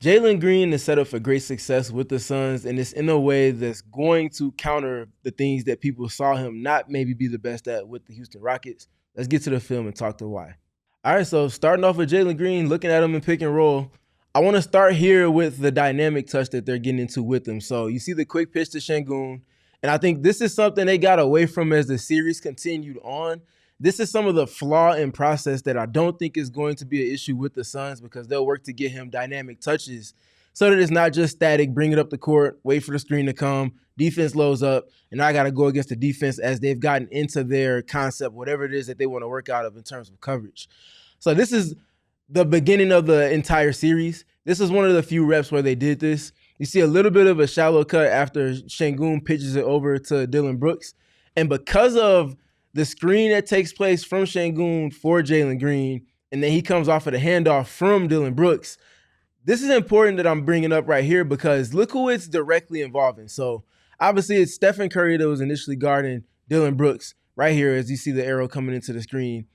Jalen Green is set up for great success with the Suns, and it's in a way that's going to counter the things that people saw him not maybe be the best at with the Houston Rockets. Let's get to the film and talk to why. All right, so starting off with Jalen Green, looking at him in pick and roll, I want to start here with the dynamic touch that they're getting into with him. So you see the quick pitch to Şengün, and I think this is something they got away from as the series continued on. This is some of the flaw in process that I don't think is going to be an issue with the Suns because they'll work to get him dynamic touches so that it's not just static, bring it up the court, wait for the screen to come, defense loads up, and I got to go against the defense as they've gotten into their concept, whatever it is that they want to work out of in terms of coverage. So this is the beginning of the entire series. This is one of the few reps where they did this. You see a little bit of a shallow cut after Şengün pitches it over to Dillon Brooks. And because of the screen that takes place from Şengün for Jalen Green, and then he comes off of the handoff from Dillon Brooks, this is important that I'm bringing up right here because look who it's directly involving. So obviously it's Stephen Curry that was initially guarding Dillon Brooks right here as you see the arrow coming into the screen.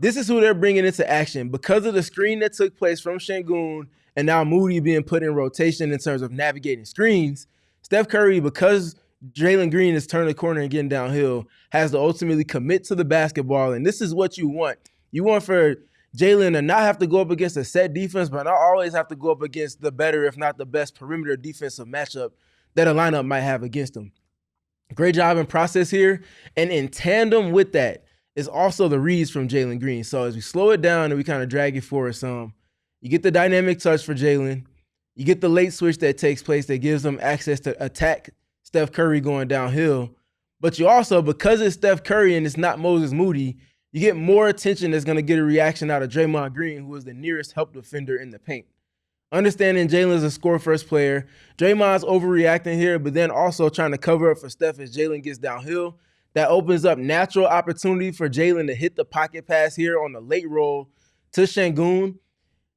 This is who they're bringing into action because of the screen that took place from Şengün and now Moody being put in rotation in terms of navigating screens. Steph Curry, because Jalen Green is turning the corner and getting downhill, has to ultimately commit to the basketball. And this is what you want. You want for Jalen to not have to go up against a set defense, but not always have to go up against the better, if not the best, perimeter defensive matchup that a lineup might have against him. Great job in process here. And in tandem with that is also the reads from Jalen Green. So as we slow it down and we kind of drag it forward some, you get the dynamic touch for Jalen. You get the late switch that takes place that gives them access to attack Steph Curry going downhill. But you also, because it's Steph Curry and it's not Moses Moody, you get more attention that's going to get a reaction out of Draymond Green, who is the nearest help defender in the paint. Understanding Jalen's a score-first player, Draymond's overreacting here, but then also trying to cover up for Steph as Jalen gets downhill. That opens up natural opportunity for Jalen to hit the pocket pass here on the late roll to Şengün.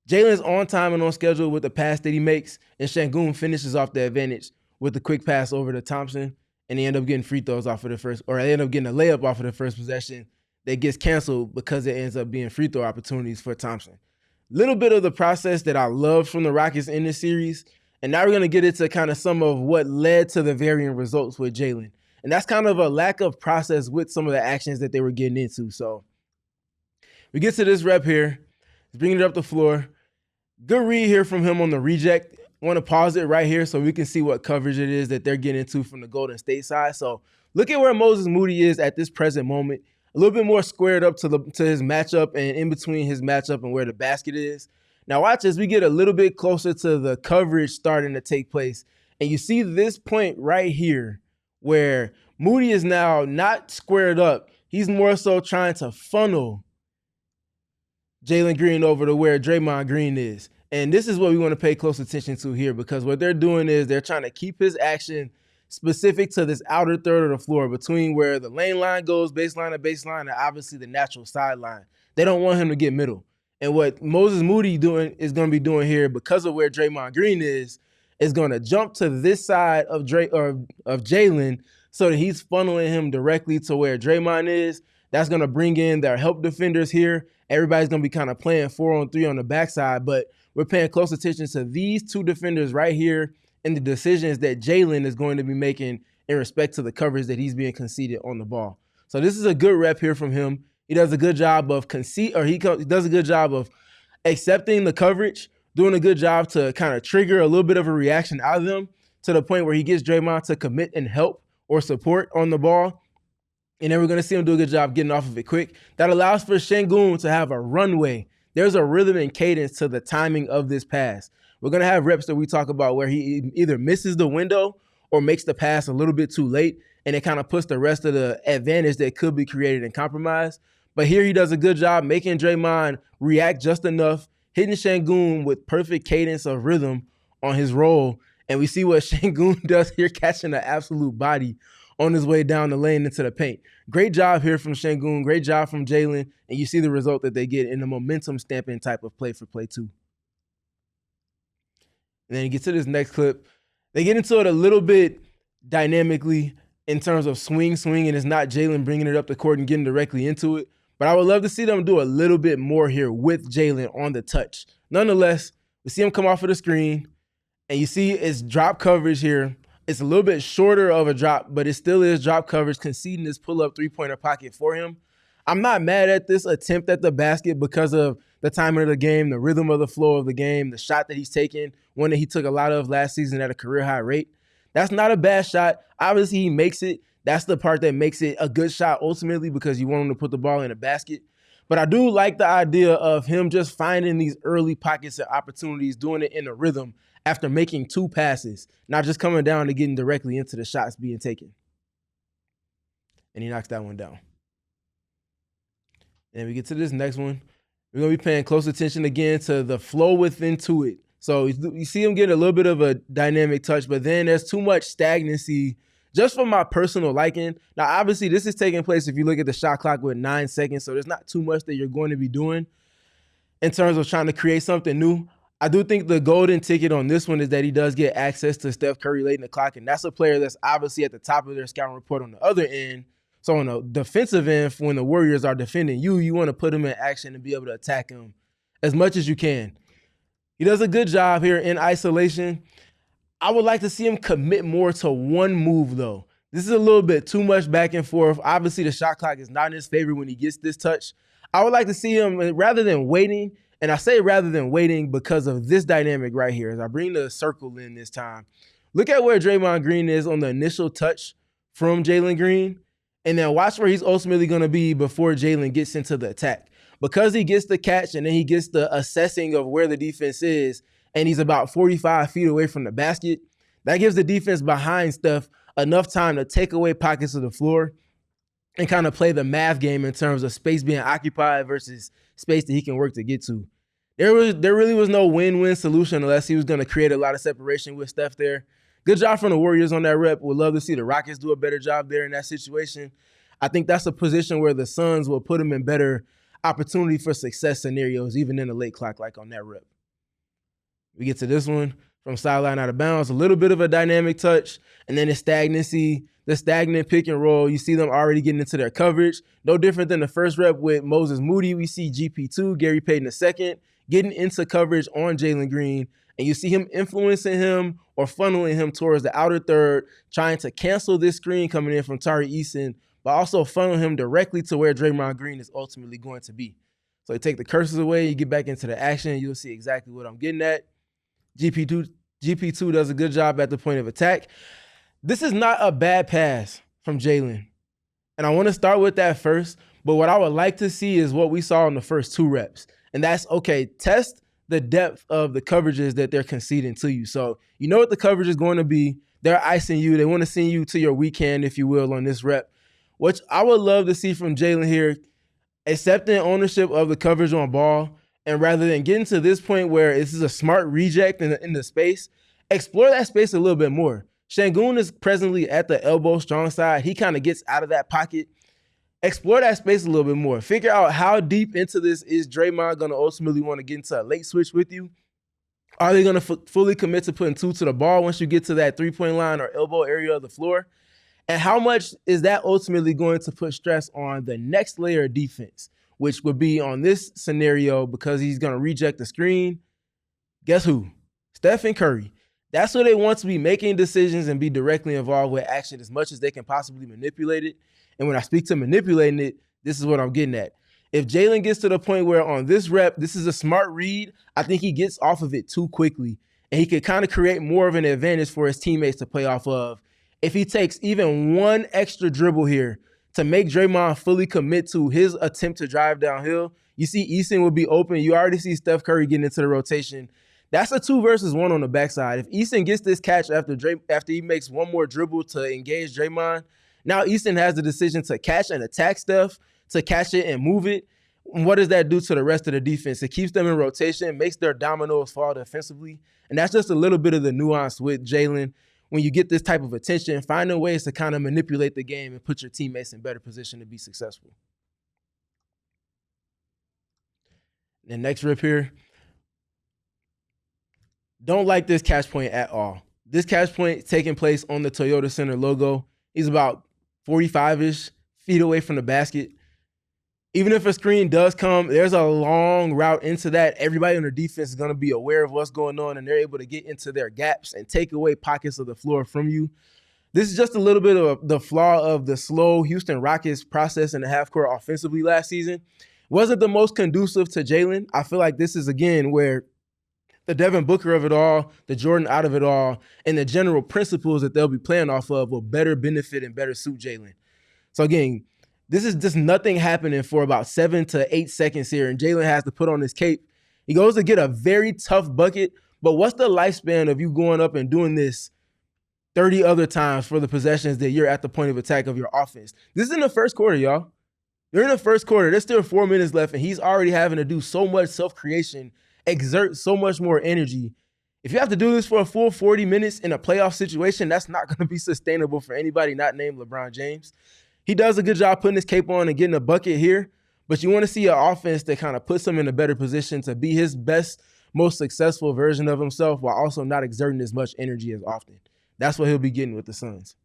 Jalen's on time and on schedule with the pass that he makes, and Şengün finishes off the advantage with the quick pass over to Thompson, and they end up getting free throws off of the first, or they end up getting a layup off of the first possession that gets canceled because it ends up being free throw opportunities for Thompson. Little bit of the process that I love from the Rockets in this series, and now we're going to get into kind of some of what led to the varying results with Jalen. And that's kind of a lack of process with some of the actions that they were getting into. So we get to this rep here. He's bringing it up the floor. Good read here from him on the reject. I want to pause it right here so we can see what coverage it is that they're getting into from the Golden State side. So look at where Moses Moody is at this present moment. A little bit more squared up to his matchup and in between his matchup and where the basket is. Now watch as we get a little bit closer to the coverage starting to take place. And you see this point right here where Moody is now not squared up. He's more so trying to funnel Jalen Green over to where Draymond Green is. And this is what we want to pay close attention to here because what they're doing is they're trying to keep his action specific to this outer third of the floor between where the lane line goes, baseline to baseline, and obviously the natural sideline. They don't want him to get middle. And what Moses Moody is going to be doing here because of where Draymond Green is going to jump to this side of Jalen so that he's funneling him directly to where Draymond is. That's going to bring in their help defenders here. Everybody's going to be kind of playing 4-on-3 on the backside, but we're paying close attention to these two defenders right here and the decisions that Jalen is going to be making in respect to the coverage that he's being conceded on the ball. So this is a good rep here from him. He does a good job of he does a good job of accepting the coverage, doing a good job to kind of trigger a little bit of a reaction out of them to the point where he gets Draymond to commit and help or support on the ball. And then we're going to see him do a good job getting off of it quick. That allows for Şengün to have a runway. There's a rhythm and cadence to the timing of this pass. We're going to have reps that we talk about where he either misses the window or makes the pass a little bit too late, and it kind of puts the rest of the advantage that could be created in compromise. But here he does a good job making Draymond react just enough, hitting Şengün with perfect cadence of rhythm on his roll. And we see what Şengün does here, catching an absolute body on his way down the lane into the paint. Great job here from Şengün. Great job from Jalen. And you see the result that they get in the momentum stamping type of play for play two. And then you get to this next clip. They get into it a little bit dynamically in terms of swing, and it's not Jalen bringing it up the court and getting directly into it. But I would love to see them do a little bit more here with Jalen on the touch. Nonetheless, We see him come off of the screen, and you see it's drop coverage here. It's a little bit shorter of a drop, but it still is drop coverage, conceding this pull-up three-pointer pocket for him. I'm not mad at this attempt at the basket because of the timing of the game, the rhythm of the flow of the game, the shot that he's taking, one that he took a lot of last season at a career high rate. That's not a bad shot. Obviously, he makes it. That's the part that makes it a good shot ultimately, because you want him to put the ball in a basket. But I do like the idea of him just finding these early pockets of opportunities, doing it in a rhythm after making 2 passes, not just coming down and getting directly into the shots being taken. And he knocks that one down. And we get to this next one. We're going to be paying close attention again to the flow within to it. So you see him get a little bit of a dynamic touch, but then there's too much stagnancy just for my personal liking. Now, obviously, this is taking place if you look at the shot clock with 9 seconds, so there's not too much that you're going to be doing in terms of trying to create something new. I do think the golden ticket on this one is that he does get access to Steph Curry late in the clock, and that's a player that's obviously at the top of their scouting report on the other end. So on the defensive end, when the Warriors are defending you want to put him in action and be able to attack him as much as you can. He does a good job here in isolation. I would like to see him commit more to one move, though. This is a little bit too much back and forth. Obviously, the shot clock is not in his favor when he gets this touch. I would like to see him, rather than waiting, and I say rather than waiting because of this dynamic right here, as I bring the circle in this time. Look at where Draymond Green is on the initial touch from Jalen Green, and then watch where he's ultimately going to be before Jalen gets into the attack. Because he gets the catch and then he gets the assessing of where the defense is, and he's about 45 feet away from the basket, that gives the defense behind Steph enough time to take away pockets of the floor and kind of play the math game in terms of space being occupied versus space that he can work to get to. There really was no win-win solution unless he was going to create a lot of separation with Steph there. Good job from the Warriors on that rep. Would love to see the Rockets do a better job there in that situation. I think that's a position where the Suns will put him in better opportunity for success scenarios, even in the late clock, like on that rep. We get to this one from sideline out of bounds, a little bit of a dynamic touch, and then the stagnancy, the stagnant pick and roll. You see them already getting into their coverage. No different than the first rep with Moses Moody. We see GP2, Gary Payton II, getting into coverage on Jalen Green, and you see him influencing him or funneling him towards the outer third, trying to cancel this screen coming in from Tari Eason, but also funnel him directly to where Draymond Green is ultimately going to be. So you take the cursors away, you get back into the action, you'll see exactly what I'm getting at. GP2 does a good job at the point of attack. This is not a bad pass from Jalen. And I want to start with that first, but what I would like to see is what we saw in the first 2 reps. And that's, okay, test the depth of the coverages that they're conceding to you. So you know what the coverage is going to be. They're icing you. They want to send you to your weekend, if you will, on this rep. Which I would love to see from Jalen here, accepting ownership of the coverage on ball, and rather than getting to this point where this is a smart reject in the space, explore that space a little bit more. Şengün is presently at the elbow strong side. He kind of gets out of that pocket. Explore that space a little bit more. Figure out how deep into this is Draymond going to ultimately want to get into a late switch with you. Are they going to fully commit to putting 2 to the ball once you get to that three-point line or elbow area of the floor? And how much is that ultimately going to put stress on the next layer of defense, which would be on this scenario, because he's going to reject the screen. Guess who? Steph and Curry. That's who they want to be making decisions and be directly involved with action as much as they can possibly manipulate it. And when I speak to manipulating it, this is what I'm getting at. If Jalen gets to the point where on this rep, this is a smart read, I think he gets off of it too quickly. And he could kind of create more of an advantage for his teammates to play off of if he takes even one extra dribble here to make Draymond fully commit to his attempt to drive downhill. You see Eason will be open. You already see Steph Curry getting into the rotation. That's a 2 versus 1 on the backside. If Eason gets this catch after he makes one more dribble to engage Draymond, now Eason has the decision to catch and attack Steph, to catch it and move it. And what does that do to the rest of the defense? It keeps them in rotation, makes their dominoes fall defensively. And that's just a little bit of the nuance with Jalen. When you get this type of attention, finding ways to kind of manipulate the game and put your teammates in better position to be successful. The next rip here. Don't like this catch point at all. This catch point taking place on the Toyota Center logo. He's about 45-ish feet away from the basket. Even if a screen does come, there's a long route into that. Everybody on the defense is going to be aware of what's going on, and they're able to get into their gaps and take away pockets of the floor from you. This is just a little bit of the flaw of the slow Houston Rockets process in the half court offensively last season. Wasn't the most conducive to Jalen. I feel like this is, again, where the Devin Booker of it all, the Jordan out of it all, and the general principles that they'll be playing off of will better benefit and better suit Jalen. So again, this is just nothing happening for about 7 to 8 seconds here, and Jalen has to put on his cape. He goes to get a very tough bucket, but what's the lifespan of you going up and doing this 30 other times for the possessions that you're at the point of attack of your offense? This is in the first quarter, y'all. They're in the first quarter. There's still 4 minutes left, and he's already having to do so much self-creation, exert so much more energy. If you have to do this for a full 40 minutes in a playoff situation, that's not going to be sustainable for anybody not named LeBron James. He does a good job putting his cape on and getting a bucket here, but you want to see an offense that kind of puts him in a better position to be his best, most successful version of himself while also not exerting as much energy as often. That's what he'll be getting with the Suns.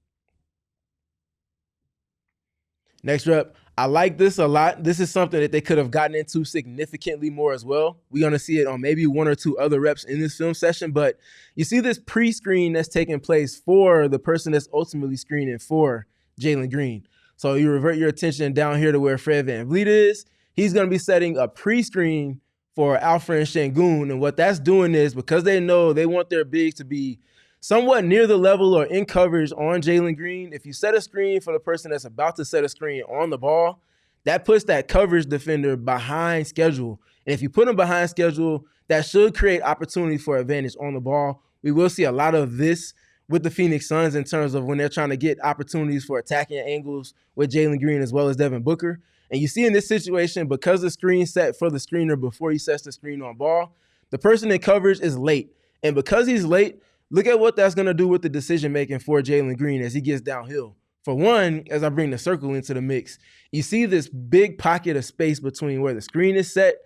Next rep, I like this a lot. This is something that they could have gotten into significantly more as well. We're going to see it on maybe 1 or 2 other reps in this film session, but you see this pre-screen that's taking place for the person that's ultimately screening for Jalen Green. So you revert your attention down here to where Fred VanVleet is. He's going to be setting a pre-screen for Alfred Şengün, and what that's doing is, because they know they want their bigs to be somewhat near the level or in coverage on Jalen Green, if you set a screen for the person that's about to set a screen on the ball, that puts that coverage defender behind schedule. And if you put him behind schedule, that should create opportunity for advantage on the ball. We will see a lot of this with the Phoenix Suns in terms of when they're trying to get opportunities for attacking angles with Jalen Green as well as Devin Booker. And you see in this situation, because the screen set for the screener before he sets the screen on ball, the person in coverage is late. And because he's late, look at what that's going to do with the decision-making for Jalen Green as he gets downhill. For one, as I bring the circle into the mix, you see this big pocket of space between where the screen is set,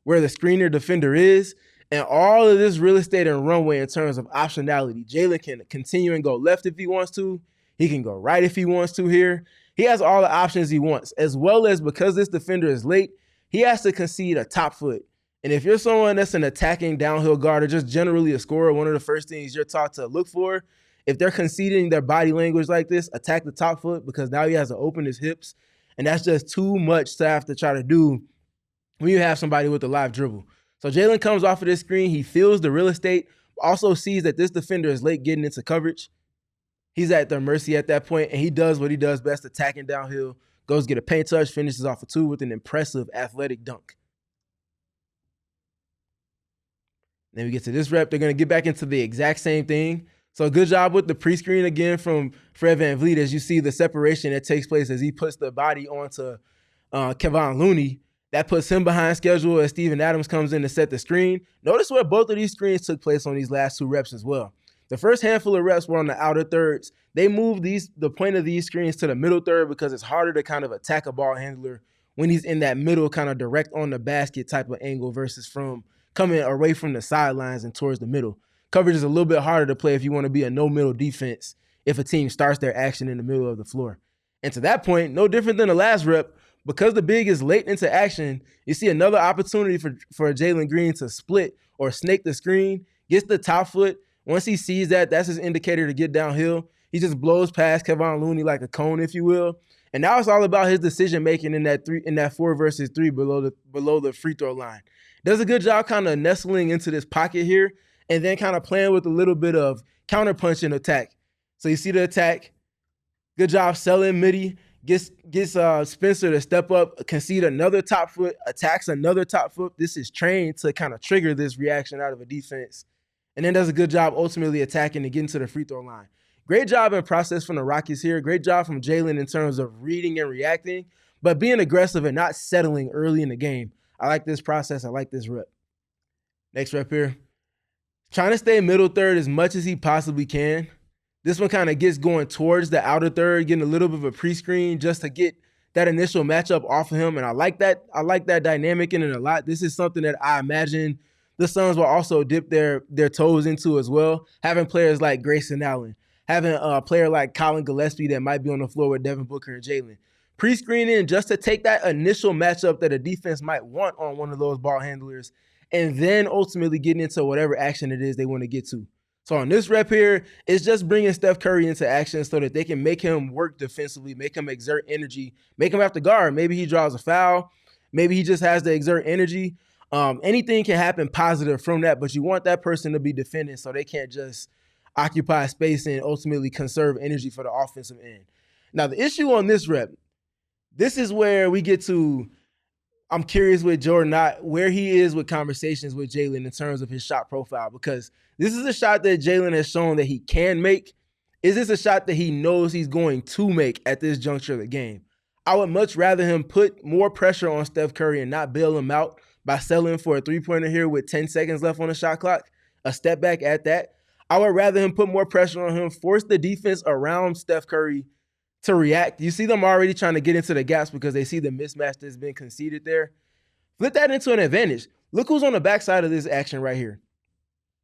where the screener defender is, and all of this real estate and runway in terms of optionality. Jalen can continue and go left if he wants to. He can go right if he wants to here. He has all the options he wants, as well as, because this defender is late, he has to concede a top foot. And if you're someone that's an attacking downhill guard or just generally a scorer, one of the first things you're taught to look for, if they're conceding their body language like this, attack the top foot, because now he has to open his hips. And that's just too much to have to try to do when you have somebody with a live dribble. So Jalen comes off of this screen. He feels the real estate, also sees that this defender is late getting into coverage. He's at their mercy at that point, and he does what he does best, attacking downhill, goes get a paint touch, finishes off a 2 with an impressive athletic dunk. Then we get to this rep. They're going to get back into the exact same thing. So good job with the pre-screen again from Fred VanVleet, as you see the separation that takes place as he puts the body onto Kevon Looney. That puts him behind schedule as Steven Adams comes in to set the screen. Notice where both of these screens took place on these last 2 reps as well. The first handful of reps were on the outer thirds. They moved the point of these screens to the middle third because it's harder to kind of attack a ball handler when he's in that middle kind of direct on the basket type of angle versus from coming away from the sidelines and towards the middle. Coverage is a little bit harder to play if you want to be a no-middle defense if a team starts their action in the middle of the floor. And to that point, no different than the last rep, because the big is late into action, you see another opportunity for Jalen Green to split or snake the screen, gets the top foot. Once he sees that, that's his indicator to get downhill. He just blows past Kevon Looney like a cone, if you will. And now it's all about his decision-making in that 4 versus 3 below the free throw line. Does a good job kind of nestling into this pocket here and then kind of playing with a little bit of counter-punching attack. So you see the attack. Good job selling midi. Gets Spencer to step up, concede another top foot, attacks another top foot. This is trained to kind of trigger this reaction out of a defense. And then does a good job ultimately attacking and getting to the free throw line. Great job in process from the Rockets here. Great job from Jalen in terms of reading and reacting, but being aggressive and not settling early in the game. I like this process. I like this rep. Next rep here. Trying to stay middle third as much as he possibly can. This one kind of gets going towards the outer third, getting a little bit of a pre-screen just to get that initial matchup off of him. And I like that. I like that dynamic in it a lot. This is something that I imagine the Suns will also dip their toes into as well. Having players like Grayson Allen, having a player like Colin Gillespie that might be on the floor with Devin Booker and Jalen. pre-screening just to take that initial matchup that a defense might want on one of those ball handlers, and then ultimately getting into whatever action it is they want to get to. So on this rep here, it's just bringing Steph Curry into action so that they can make him work defensively, make him exert energy, make him have to guard. Maybe he draws a foul. Maybe he just has to exert energy. Anything can happen positive from that, but you want that person to be defending so they can't just occupy space and ultimately conserve energy for the offensive end. Now, the issue on this rep, this is where we get to, I'm curious with Jordan, where he is with conversations with Jalen in terms of his shot profile, because this is a shot that Jalen has shown that he can make. Is this a shot that he knows he's going to make at this juncture of the game? I would much rather him put more pressure on Steph Curry and not bail him out by settling for a three-pointer here with 10 seconds left on the shot clock, a step back at that. I would rather him put more pressure on him, force the defense around Steph Curry to react. You see them already trying to get into the gaps because they see the mismatch that's been conceded there. Flip that into an advantage. Look who's on the backside of this action right here.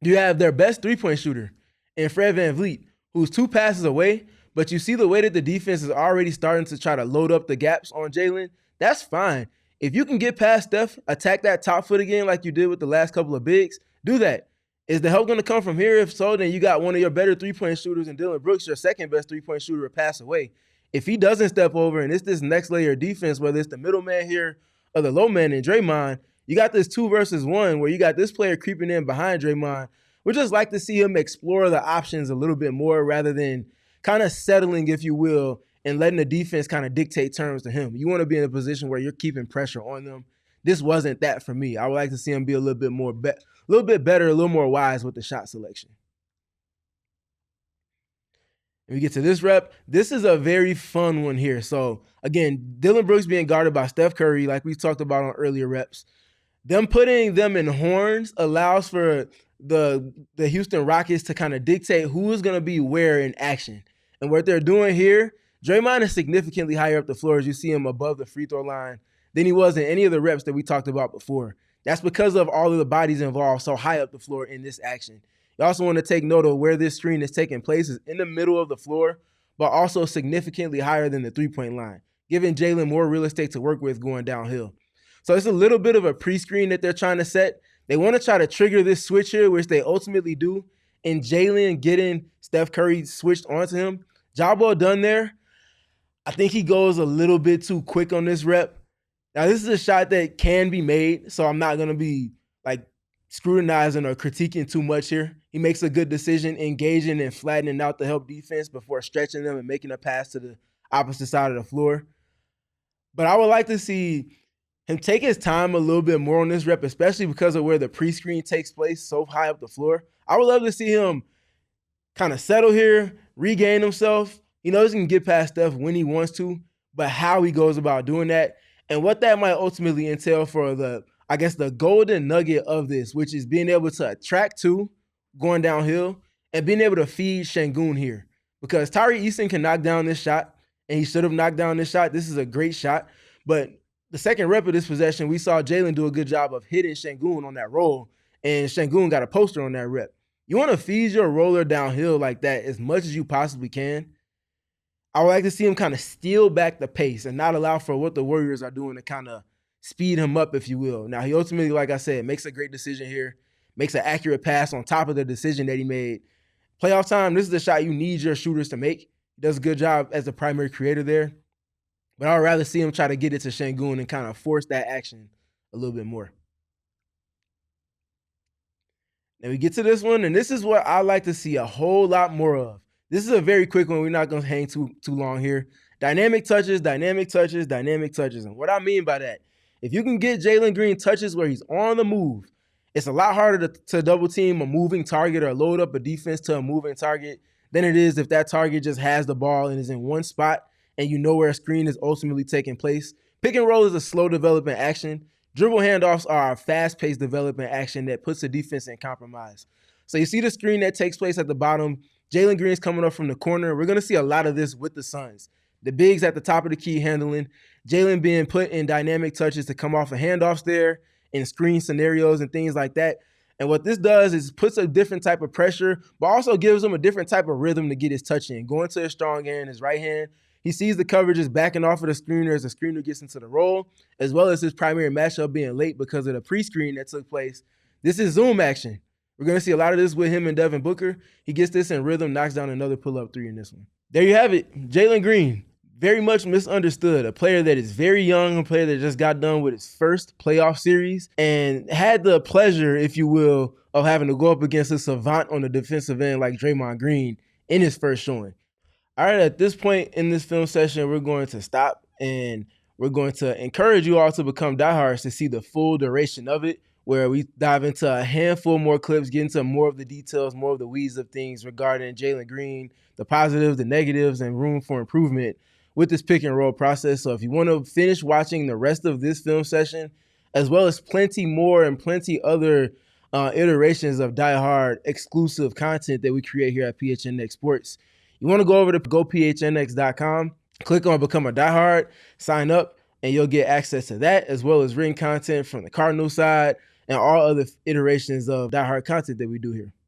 You have their best three-point shooter in Fred VanVleet, who's 2 passes away, but you see the way that the defense is already starting to try to load up the gaps on Jalen. That's fine. If you can get past Steph, attack that top foot again like you did with the last couple of bigs, do that. Is the help going to come from here? If so, then you got one of your better three-point shooters in Dillon Brooks, your second best three-point shooter, to pass away. If he doesn't step over and it's this next layer of defense, whether it's the middleman here or the low man in Draymond, you got this 2 versus 1 where you got this player creeping in behind Draymond. We just like to see him explore the options a little bit more rather than kind of settling, if you will, and letting the defense kind of dictate terms to him. You want to be in a position where you're keeping pressure on them. This wasn't that for me. I would like to see him be a little bit better, a little more wise with the shot selection. And we get to this rep. This is a very fun one here. So again, Dillon Brooks being guarded by Steph Curry, like we talked about on earlier reps. Them putting them in horns allows for the Houston Rockets to kind of dictate who is going to be where in action. And what they're doing here, Draymond is significantly higher up the floor as you see him above the free throw line than he was in any of the reps that we talked about before. That's because of all of the bodies involved so high up the floor in this action. You also want to take note of where this screen is taking place is in the middle of the floor, but also significantly higher than the three-point line, giving Jalen more real estate to work with going downhill. So it's a little bit of a pre-screen that they're trying to set. They want to try to trigger this switch here, which they ultimately do, and Jalen getting Steph Curry switched onto him. Job well done there. I think he goes a little bit too quick on this rep. Now, this is a shot that can be made, so I'm not going to be like scrutinizing or critiquing too much here. He makes a good decision, engaging and flattening out the help defense before stretching them and making a pass to the opposite side of the floor. But I would like to see him take his time a little bit more on this rep, especially because of where the pre-screen takes place so high up the floor. I would love to see him kind of settle here, regain himself. He knows he can get past Steph when he wants to, but how he goes about doing that and what that might ultimately entail for the golden nugget of this, which is being able to attract 2 going downhill and being able to feed Şengün here. Because Tyree Easton can knock down this shot, and he should have knocked down this shot. This is a great shot. But the second rep of this possession, we saw Jalen do a good job of hitting Şengün on that roll, and Şengün got a poster on that rep. You want to feed your roller downhill like that as much as you possibly can. I would like to see him kind of steal back the pace and not allow for what the Warriors are doing to kind of speed him up, if you will. Now, he ultimately, like I said, makes a great decision here, makes an accurate pass on top of the decision that he made. Playoff time, this is the shot you need your shooters to make. He does a good job as the primary creator there. But I would rather see him try to get it to Şengün and kind of force that action a little bit more. Now we get to this one, and this is what I like to see a whole lot more of. This is a very quick one. We're not going to hang too long here. Dynamic touches, dynamic touches, dynamic touches. And what I mean by that, if you can get Jalen Green touches where he's on the move, it's a lot harder to double team a moving target or load up a defense to a moving target than it is if that target just has the ball and is in one spot and you know where a screen is ultimately taking place. Pick and roll is a slow development action. Dribble handoffs are a fast-paced development action that puts the defense in compromise. So you see the screen that takes place at the bottom. Jalen Green's coming up from the corner. We're going to see a lot of this with the Suns. The bigs at the top of the key handling. Jalen being put in dynamic touches to come off of handoffs there in screen scenarios and things like that. And what this does is puts a different type of pressure, but also gives him a different type of rhythm to get his touch in. Going to his strong hand, his right hand, He sees the coverage is backing off of the screener as the screener gets into the role, as well as his primary matchup being late because of the pre-screen that took place. This is zoom action. We're going to see a lot of this with him and Devin Booker. He gets this in rhythm, knocks down another pull-up three in this one. There you have it. Jalen Green, very much misunderstood. A player that is very young, a player that just got done with his first playoff series and had the pleasure, if you will, of having to go up against a savant on the defensive end like Draymond Green in his first showing. All right, at this point in this film session, we're going to stop and we're going to encourage you all to become diehards to see the full duration of it, where we dive into a handful more clips, get into more of the details, more of the weeds of things regarding Jalen Green, the positives, the negatives, and room for improvement with this pick and roll process. So if you want to finish watching the rest of this film session, as well as plenty more and plenty other iterations of diehard exclusive content that we create here at PHNX Sports, you want to go over to gophnx.com, click on Become a Diehard, sign up, and you'll get access to that, as well as written content from the Cardinal side and all other iterations of diehard content that we do here.